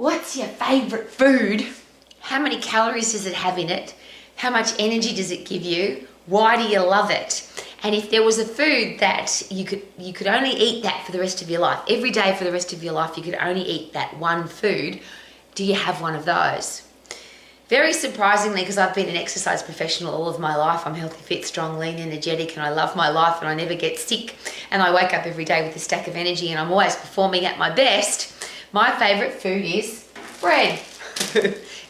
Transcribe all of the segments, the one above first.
What's your favorite food? How many calories does it have in it? How much energy does it give you? Why do you love it? And if there was a food that you could only eat that for the rest of your life, every day for the rest of your life, you could only eat that one food, do you have one of those? Very surprisingly, because I've been an exercise professional all of my life, I'm healthy, fit, strong, lean, energetic, and I love my life and I never get sick. And I wake up every day with a stack of energy and I'm always performing at my best. My favorite food is bread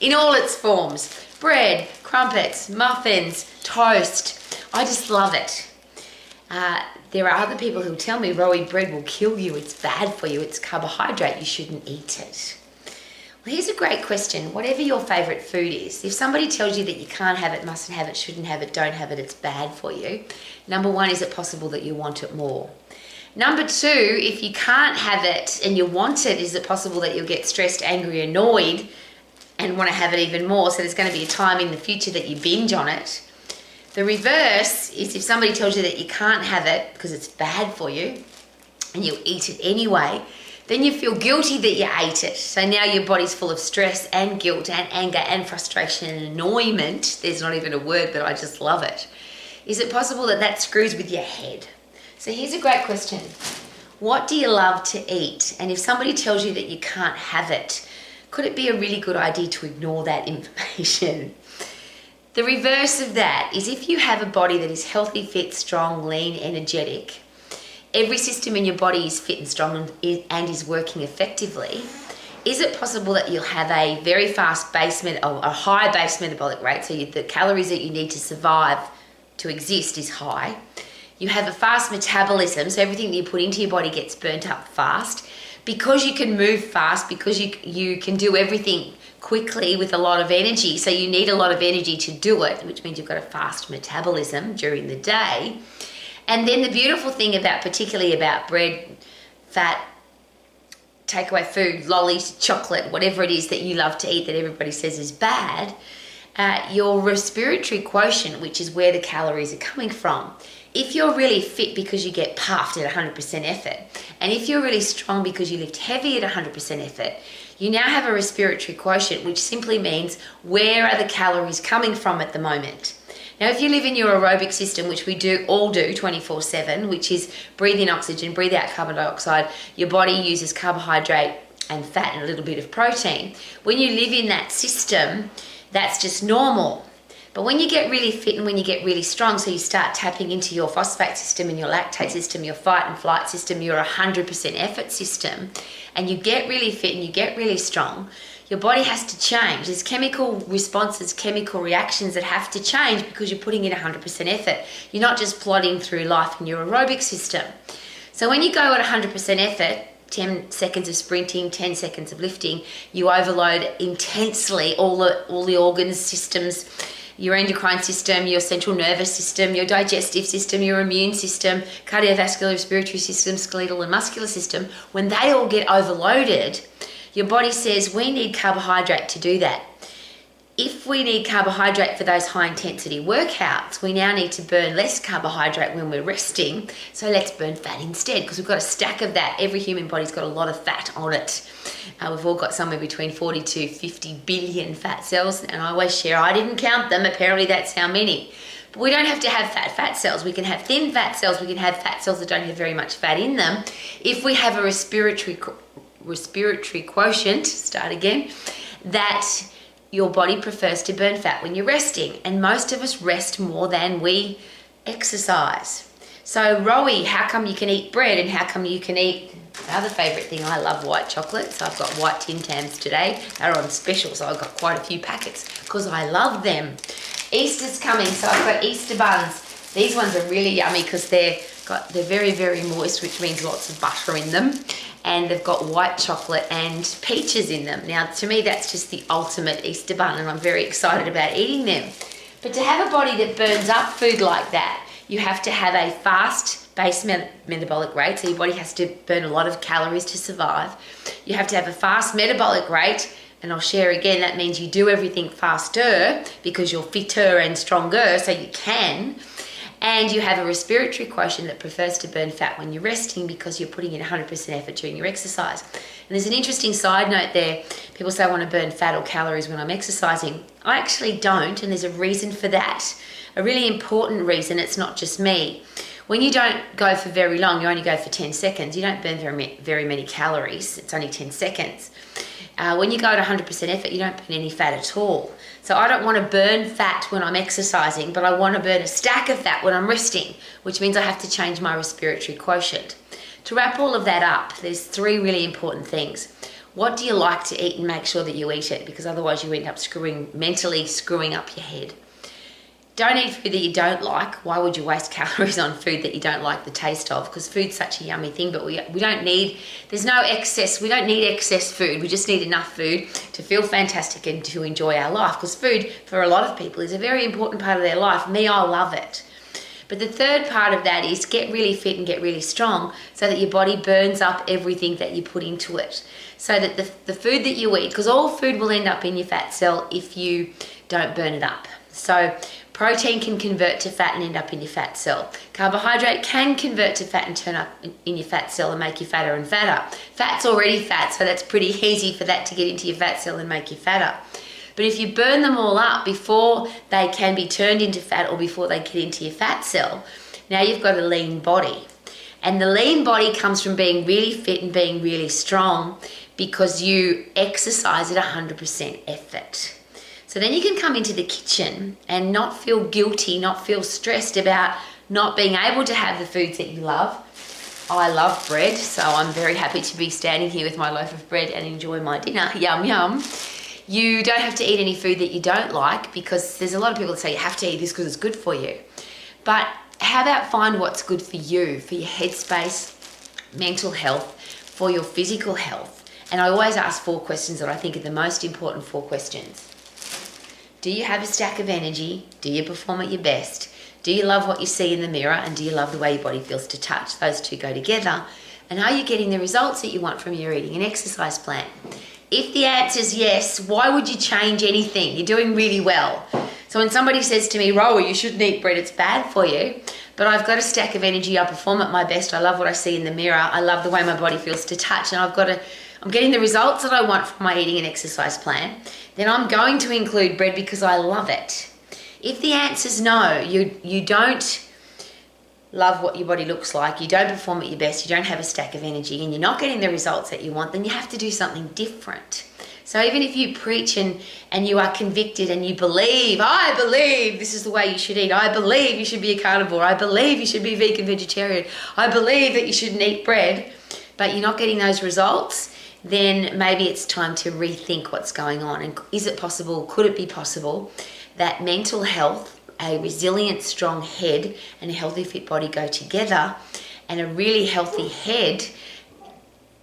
in all its forms. Bread, crumpets, muffins, toast. I just love it. There are other people who tell me, Rowie, bread will kill you. It's bad for you. It's carbohydrate. You shouldn't eat it. Well, here's a great question. Whatever your favorite food is, if somebody tells you that you can't have it, mustn't have it, shouldn't have it, don't have it, it's bad for you. Number one, is it possible that you want it more? Number two, if you can't have it and you want it, is it possible that you'll get stressed, angry, annoyed and want to have it even more? So there's going to be a time in the future that you binge on it. The reverse is if somebody tells you that you can't have it because it's bad for you and you eat it anyway, then you feel guilty that you ate it. So now your body's full of stress and guilt and anger and frustration and annoyment. There's not even a word, but I just love it. Is it possible that that screws with your head? So here's a great question. What do you love to eat? And if somebody tells you that you can't have it, could it be a really good idea to ignore that information? The reverse of that is if you have a body that is healthy, fit, strong, lean, energetic, every system in your body is fit and strong and is working effectively, is it possible that you'll have a very fast a high base metabolic rate, so the calories that you need to survive to exist is high. You have a fast metabolism, so everything that you put into your body gets burnt up fast. Because you can move fast, because you can do everything quickly with a lot of energy, so you need a lot of energy to do it, which means you've got a fast metabolism during the day. And then the beautiful thing particularly about bread, fat, takeaway food, lollies, chocolate, whatever it is that you love to eat that everybody says is bad, your respiratory quotient, which is where the calories are coming from. If you're really fit because you get puffed at 100% effort, and if you're really strong because you lift heavy at 100% effort, you now have a respiratory quotient, which simply means where are the calories coming from at the moment. Now, if you live in your aerobic system, which we all do 24/7, which is breathe in oxygen, breathe out carbon dioxide, your body uses carbohydrate and fat and a little bit of protein. When you live in that system, that's just normal. But when you get really fit and when you get really strong, so you start tapping into your phosphate system and your lactate system, your fight and flight system, your 100% effort system, and you get really fit and you get really strong, your body has to change. There's chemical responses, chemical reactions that have to change because you're putting in 100% effort. You're not just plodding through life in your aerobic system. So when you go at 100% effort, 10 seconds of sprinting, 10 seconds of lifting, you overload intensely all the organs, systems, your endocrine system, your central nervous system, your digestive system, your immune system, cardiovascular, respiratory system, skeletal and muscular system. When they all get overloaded, your body says, we need carbohydrate to do that. If we need carbohydrate for those high intensity workouts, we now need to burn less carbohydrate when we're resting. So let's burn fat instead, because we've got a stack of that. Every human body's got a lot of fat on it. We've all got somewhere between 40 to 50 billion fat cells. And I always share, I didn't count them. Apparently that's how many. But we don't have to have fat cells. We can have thin fat cells. We can have fat cells that don't have very much fat in them. If we have a respiratory quotient, that your body prefers to burn fat when you're resting. And most of us rest more than we exercise. So Rowie, how come you can eat bread and how come you can eat another favourite thing? I love white chocolate, so I've got white Tim Tams today. They're on special, so I've got quite a few packets because I love them. Easter's coming, so I've got Easter buns. These ones are really yummy because they're very, very moist, which means lots of butter in them. And they've got white chocolate and peaches in them. Now, to me, that's just the ultimate Easter bun, and I'm very excited about eating them. But to have a body that burns up food like that, you have to have a fast base metabolic rate, so your body has to burn a lot of calories to survive. You have to have a fast metabolic rate, and I'll share again, that means you do everything faster because you're fitter and stronger, so you can. And you have a respiratory quotient that prefers to burn fat when you're resting because you're putting in 100% effort during your exercise. And there's an interesting side note there. People say I want to burn fat or calories when I'm exercising. I actually don't, and there's a reason for that. A really important reason. It's not just me. When you don't go for very long, you only go for 10 seconds, you don't burn very many calories. It's only 10 seconds. When you go at 100% effort, you don't burn any fat at all. So I don't want to burn fat when I'm exercising, but I want to burn a stack of fat when I'm resting, which means I have to change my respiratory quotient. To wrap all of that up, there's 3 really important things. What do you like to eat, and make sure that you eat it, because otherwise you end up mentally screwing up your head. Don't eat food that you don't like. Why would you waste calories on food that you don't like the taste of? Because food's such a yummy thing, but we don't need, there's no excess, we don't need excess food. We just need enough food to feel fantastic and to enjoy our life. Because food, for a lot of people, is a very important part of their life. Me, I love it. But the third part of that is get really fit and get really strong so that your body burns up everything that you put into it. So that the food that you eat, because all food will end up in your fat cell if you don't burn it up. So protein can convert to fat and end up in your fat cell. Carbohydrate can convert to fat and turn up in your fat cell and make you fatter and fatter. Fat's already fat, so that's pretty easy for that to get into your fat cell and make you fatter. But if you burn them all up before they can be turned into fat or before they get into your fat cell, now you've got a lean body. And the lean body comes from being really fit and being really strong because you exercise at 100% effort. So then you can come into the kitchen and not feel guilty, not feel stressed about not being able to have the foods that you love. I love bread, so I'm very happy to be standing here with my loaf of bread and enjoy my dinner. Yum, yum. You don't have to eat any food that you don't like, because there's a lot of people that say you have to eat this because it's good for you. But how about find what's good for you, for your headspace, mental health, for your physical health. And I always ask 4 questions that I think are the most important 4 questions. Do you have a stack of energy? Do you perform at your best? Do you love what you see in the mirror? And do you love the way your body feels to touch? Those 2 go together. And are you getting the results that you want from your eating and exercise plan? If the answer is yes, why would you change anything? You're doing really well. So when somebody says to me, Roa, you shouldn't eat bread, it's bad for you, but I've got a stack of energy, I perform at my best, I love what I see in the mirror, I love the way my body feels to touch, and I'm getting the results that I want from my eating and exercise plan, then I'm going to include bread because I love it. If the answer is no, you don't love what your body looks like, you don't perform at your best, you don't have a stack of energy, and you're not getting the results that you want, then you have to do something different. So even if you preach and you are convicted and you believe, I believe this is the way you should eat, I believe you should be a carnivore, I believe you should be vegan, vegetarian, I believe that you shouldn't eat bread, but you're not getting those results, then maybe it's time to rethink what's going on. And is it possible, could it be possible that mental health, a resilient, strong head and a healthy, fit body go together, and a really healthy head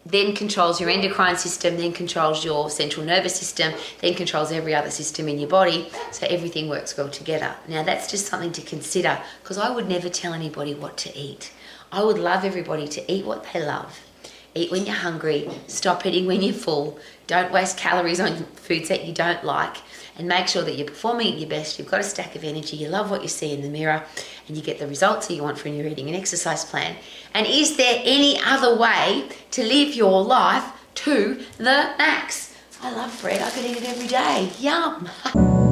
then controls your endocrine system, then controls your central nervous system, then controls every other system in your body, so everything works well together. Now that's just something to consider, because I would never tell anybody what to eat. I would love everybody to eat what they love. Eat when you're hungry, stop eating when you're full, don't waste calories on foods that you don't like, and make sure that you're performing at your best, you've got a stack of energy, you love what you see in the mirror, and you get the results that you want from your eating and exercise plan. And is there any other way to live your life to the max? I love bread, I could eat it every day, yum.